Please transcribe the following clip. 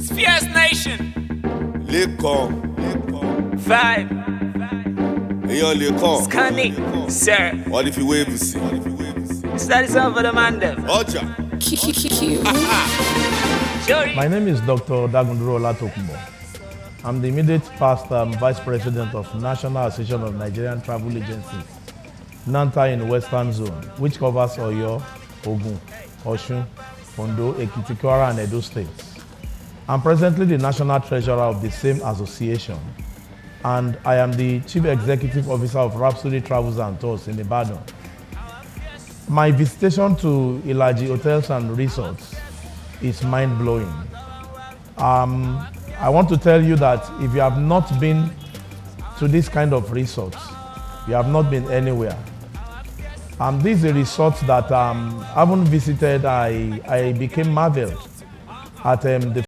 Fierce Nation. Lekon. Vibe. Eyan Lekon. Scanning. Sir. What if you wave you see? Study some for the man them. Ocha. My name is Dr. Dagunduro Olatokunbo. I'm the immediate past Vice President of National Association of Nigerian Travel Agencies, NANTA in Western Zone, which covers Oyo, Ogun, Osun, Ondo, Ekiti, Kwara, and Edo states. I'm presently the National Treasurer of the same association, and I am the Chief Executive Officer of Rhapsody Travels and Tours in Ibadan. My visitation to Ilaji hotels and resorts is mind-blowing. I want to tell you that if you have not been to this kind of resorts, you have not been anywhere. This is a resort that I haven't visited. I became marveled at the